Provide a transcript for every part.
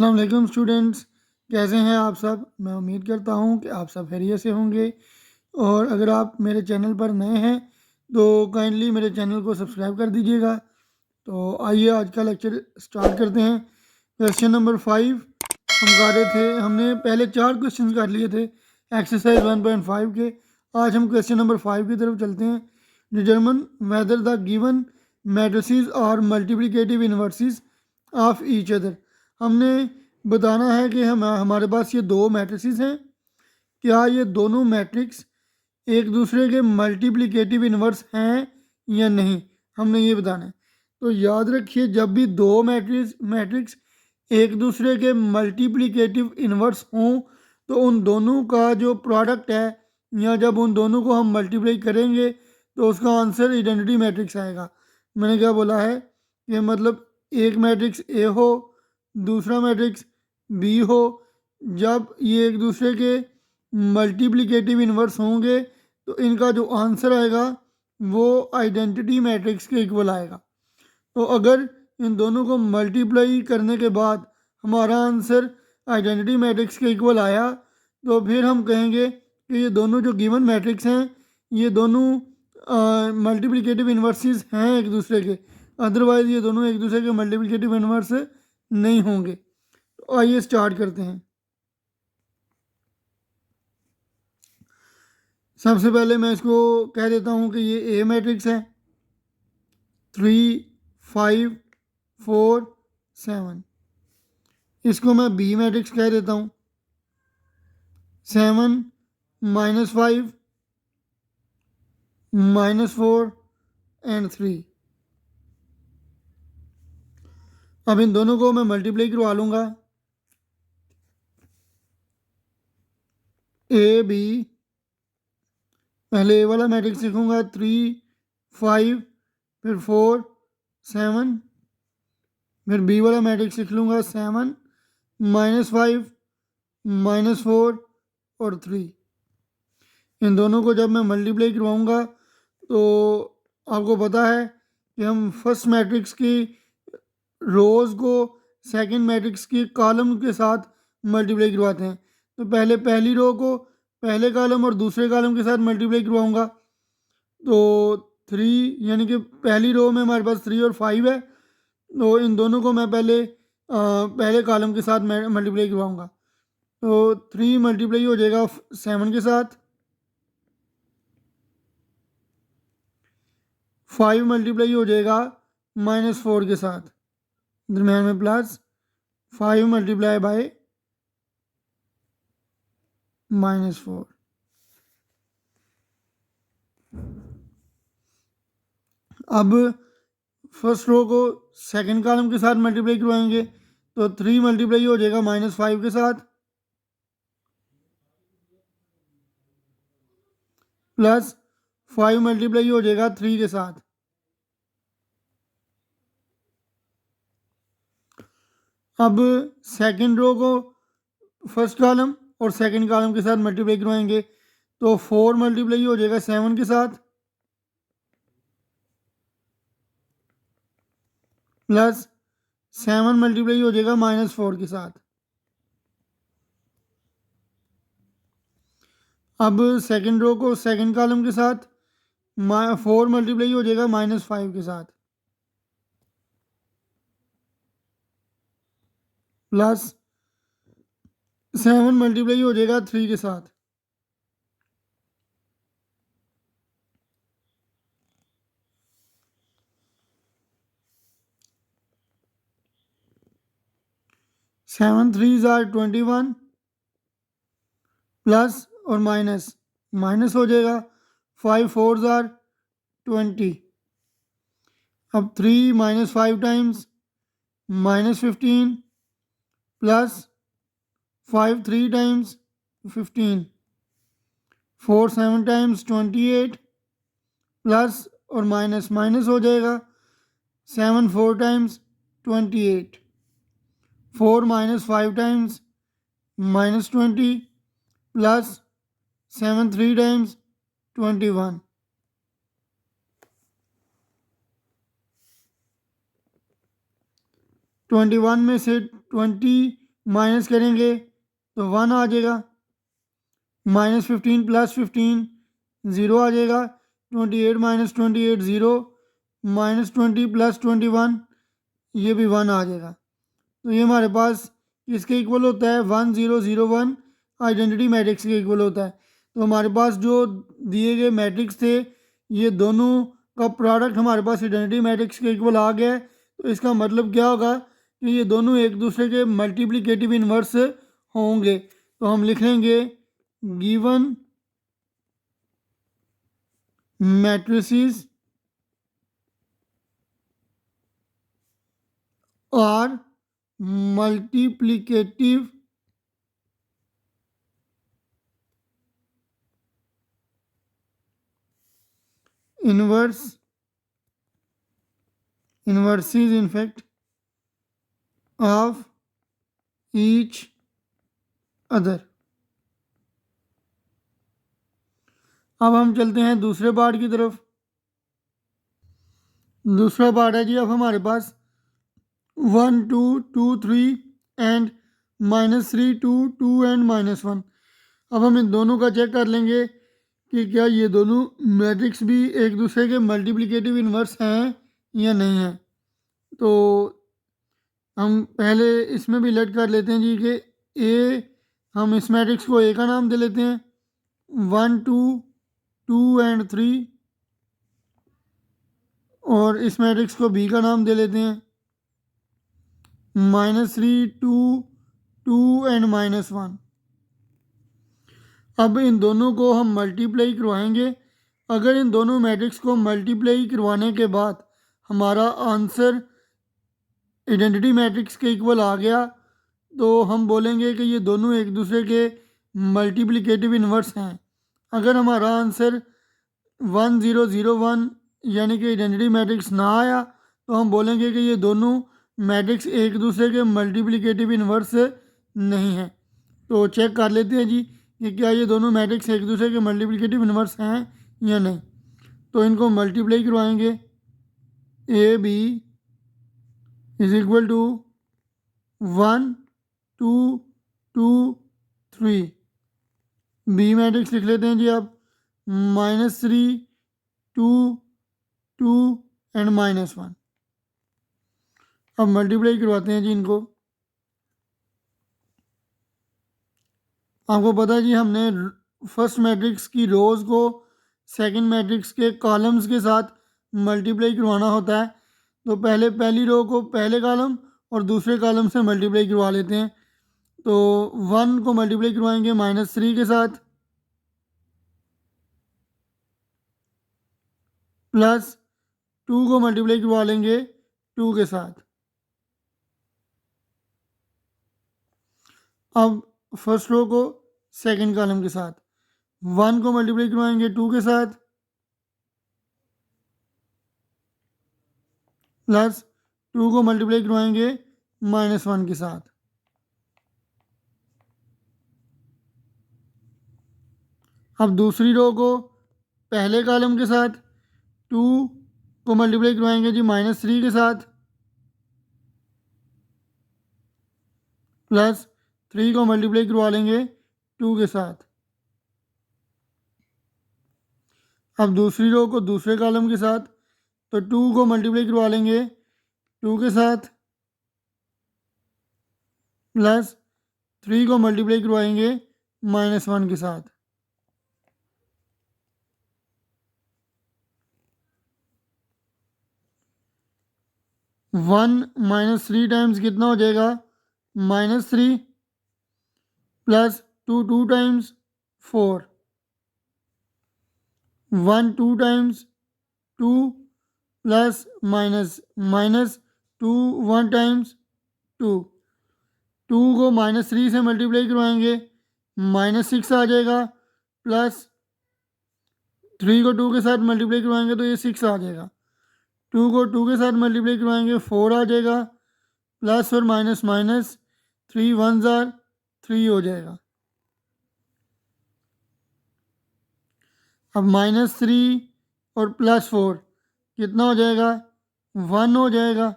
अस्सलाम वालेकुम स्टूडेंट्स, कैसे हैं आप सब। मैं उम्मीद करता हूं कि आप सब खैरियत से होंगे। और अगर आप मेरे चैनल पर नए हैं तो काइंडली मेरे चैनल को सब्सक्राइब कर दीजिएगा। तो आइए आज का लेक्चर स्टार्ट करते हैं। क्वेश्चन नंबर 5 हम कर रहे थे। हमने पहले 4 क्वेश्चन कर लिए थे एक्सरसाइज 1.5 के। आज हम क्वेश्चन नंबर 5 की तरफ चलते हैं। Determine whether the given matrices are multiplicative inverses of each other. हमने बताना है कि हमारे पास ये दो मैट्रिसेस हैं, क्या ये दोनों मैट्रिक्स एक दूसरे के मल्टीप्लिकेटिव इन्वर्स हैं या नहीं, हमने ये बताना है। तो याद रखिए, जब भी दो मैट्रिक्स एक दूसरे के मल्टीप्लिकेटिव इन्वर्स हों तो उन दोनों का जो प्रोडक्ट है, या जब उन दोनों को हम मल्टीप्लाई करेंगे तो उसका आंसर आइडेंटिटी मैट्रिक्स आएगा। मैंने क्या बोला है कि मतलब एक मैट्रिक्स ए हो, दूसरा मैट्रिक्स बी हो, जब ये एक दूसरे के मल्टीप्लिकेटिव इन्वर्स होंगे तो इनका जो आंसर आएगा वो आइडेंटिटी मैट्रिक्स के इक्वल आएगा। तो अगर इन दोनों को मल्टीप्लाई करने के बाद हमारा आंसर आइडेंटिटी मैट्रिक्स के इक्वल आया तो फिर हम कहेंगे कि ये दोनों जो गिवन मैट्रिक्स हैं ये दोनों मल्टीप्लिकेटिव इन्वर्सेस हैं एक दूसरे के। अदरवाइज ये दोनों एक दूसरे के मल्टीप्लिकेटिव इन्वर्स नहीं होंगे। तो आइए स्टार्ट करते हैं। सबसे पहले मैं इसको कह देता हूँ कि ये ए मैट्रिक्स है, 3, 5, 4, 7। इसको मैं बी मैट्रिक्स कह देता हूँ, 7, -5, -4 एंड 3। अब इन दोनों को मैं मल्टीप्लाई करवा लूँगा। ए बी, पहले ए वाला मैट्रिक्स लिखूँगा 3, 5, फिर 4, 7। फिर बी वाला मैट्रिक्स लिख लूँगा 7, -5, -4 और 3। इन दोनों को जब मैं मल्टीप्लाई करवाऊँगा तो आपको पता है कि हम फर्स्ट मैट्रिक्स की रोज़ को सेकंड मैट्रिक्स की कॉलम के साथ मल्टीप्लाई करवाते हैं। तो पहले पहली रो को पहले कॉलम और दूसरे कॉलम के साथ मल्टीप्लाई करवाऊँगा। तो 3 यानी कि पहली रो में हमारे पास 3 और 5 है, तो इन दोनों को मैं पहले कॉलम के साथ मल्टीप्लाई करवाऊँगा। तो 3 मल्टीप्लाई हो जाएगा 7 के साथ, 5 मल्टीप्लाई हो जाएगा -4 के साथ, दरम्यान में प्लस 5 मल्टीप्लाई बाय -4। अब फर्स्ट रो को सेकंड कॉलम के साथ मल्टीप्लाई करवाएंगे तो 3 मल्टीप्लाई हो जाएगा -5 के साथ, प्लस 5 मल्टीप्लाई हो जाएगा 3 के साथ। अब सेकंड रो को फर्स्ट कॉलम और सेकंड कॉलम के साथ मल्टीप्लाई करवाएंगे तो 4 मल्टीप्लाई हो जाएगा 7 के साथ, प्लस 7 मल्टीप्लाई हो जाएगा -4 के साथ। अब सेकंड रो को सेकंड कॉलम के साथ 4 मल्टीप्लाई हो जाएगा -5 के साथ, प्लस 7 मल्टीप्लाई हो जाएगा 3 के साथ। सेवन 3s आर 21, प्लस और माइनस हो जाएगा। 5 4s आर 20। अब 3 -5 times -15, plus 5 3 times 15, 4 7 times 28, plus और माइनस हो जाएगा। 7 4 टाइम्स 28, 4 -5 टाइम्स -20, प्लस 7 3 टाइम्स 21। 21 में से 20 माइनस करेंगे तो 1 आ जाएगा। -15 + 15 ज़ीरो आ जाएगा। 28 - 28 ज़ीरो। -20 + 21 ये भी 1 आ जाएगा। तो ये हमारे पास किसके इक्वल होता है? 1001 आइडेंटिटी मैट्रिक्स के इक्वल होता है। तो हमारे पास जो दिए गए मैट्रिक्स थे ये दोनों का प्रोडक्ट हमारे पास आइडेंटिटी मैट्रिक्स के इक्वल आ गया है। तो इसका मतलब क्या होगा कि ये दोनों एक दूसरे के मल्टीप्लिकेटिव इन्वर्स होंगे। तो हम लिख लेंगे गिवन मैट्रिसेस और multiplicative inverses in fact of each other। अब हम चलते हैं दूसरे पार्ट की तरफ। दूसरा पार्ट है जी, अब हमारे पास 1 2 2 3 एंड -3 2 2 एंड -1। अब हम इन दोनों का चेक कर लेंगे कि क्या ये दोनों मैट्रिक्स भी एक दूसरे के मल्टीप्लिकेटिव इन्वर्स हैं या नहीं हैं। तो हम पहले इसमें भी लेट कर लेते हैं जी कि ए, हम इस मैट्रिक्स को ए का नाम दे लेते हैं। 1 2 2 एंड 3। और इस मैट्रिक्स को बी का नाम दे लेते हैं। -3 2 2 एंड -1। अब इन दोनों को हम मल्टीप्लाई करवाएंगे। अगर इन दोनों मैट्रिक्स को मल्टीप्लाई करवाने के बाद हमारा आंसर आइडेंटिटी मैट्रिक्स के इक्वल आ गया तो हम बोलेंगे कि ये दोनों एक दूसरे के मल्टीप्लिकेटिव इन्वर्स हैं। अगर हमारा आंसर 1001 यानी कि आइडेंटिटी मैट्रिक्स ना आया तो हम बोलेंगे कि ये दोनों मैट्रिक्स एक दूसरे के मल्टीप्लिकेटिव इन्वर्स नहीं हैं। तो चेक कर लेते हैं जी कि क्या ये दोनों मैट्रिक्स एक दूसरे के मल्टीप्लिकेटिव इन्वर्स हैं या नहीं। तो इनको मल्टीप्लाई करवाएंगे। A B is equal to 1 2 2 3। B matrix लिख लेते हैं जी आप -3 2 2 एंड -1। अब मल्टीप्लाई करवाते हैं जी इनको। आपको पता है जी हमने फर्स्ट मैट्रिक्स की रोज़ को सेकंड मैट्रिक्स के कॉलम्स के साथ मल्टीप्लाई करवाना होता है। तो पहले पहली रो को पहले कॉलम और दूसरे कॉलम से मल्टीप्लाई करवा लेते हैं। तो 1 को मल्टीप्लाई करवाएंगे -3 के साथ, प्लस 2 को मल्टीप्लाई करवा लेंगे 2 के साथ। अब फर्स्ट रो को सेकंड कॉलम के साथ 1 को मल्टीप्लाई करवाएंगे 2 के साथ, प्लस 2 को मल्टीप्लाई करवाएंगे -1 के साथ। अब दूसरी रो को पहले कॉलम के साथ 2 को मल्टीप्लाई करवाएंगे जी -3 के साथ, प्लस 3 को मल्टीप्लाई करवा लेंगे 2 के साथ। अब दूसरी रो को दूसरे कॉलम के साथ तो 2 को मल्टीप्लाई करवा लेंगे 2 के साथ, प्लस 3 को मल्टीप्लाई करवाएंगे -1 के साथ। वन -3 टाइम्स कितना हो जाएगा? -3 plus 2 2 times 4। 1 2 times 2 plus -2 1 times 2। 2 को -3 से मल्टीप्लाई करवाएंगे -6 आ जाएगा, प्लस 3 को 2 के साथ मल्टीप्लाई करवाएंगे तो ये 6 आ जाएगा। 2 को 2 के साथ मल्टीप्लाई करवाएंगे 4 आ जाएगा, प्लस और माइनस माइनस 3 1 जार 3 हो जाएगा। अब -3 और +4 कितना हो जाएगा? 1 हो जाएगा।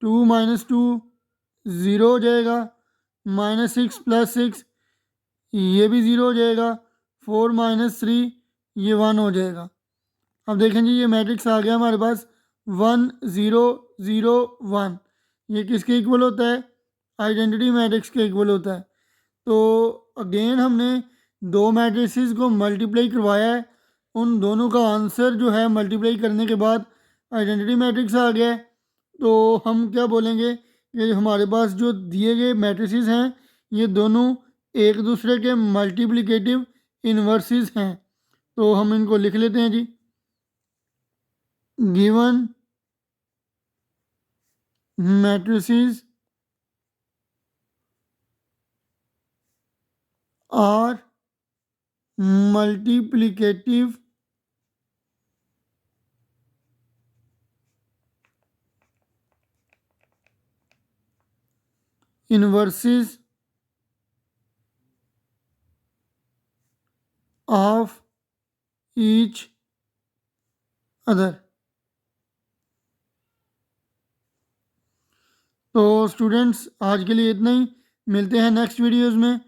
2 - 2 0 हो जाएगा, -6 + 6 ये भी 0 हो जाएगा, 4 - 3 ये 1 हो जाएगा। अब देखें जी, ये मैट्रिक्स आ गया हमारे पास 1 0 0 1। ये किसके इक्वल होता है? आइडेंटिटी मैट्रिक्स के इक्वल होता है। तो अगेन हमने दो मैट्रिसेस को मल्टीप्लाई करवाया है, उन दोनों का आंसर जो है मल्टीप्लाई करने के बाद आइडेंटिटी मैट्रिक्स आ गया है। तो हम क्या बोलेंगे कि हमारे पास जो दिए गए मैट्रिसेस हैं ये दोनों एक दूसरे के मल्टीप्लिकेटिव इन्वर्सेस हैं। तो हम इनको लिख लेते हैं जी। Given matrices are multiplicative inverses of each other। तो स्टूडेंट्स आज के लिए इतना ही, मिलते हैं नेक्स्ट वीडियोस में।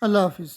अल्लाह हाफिज़।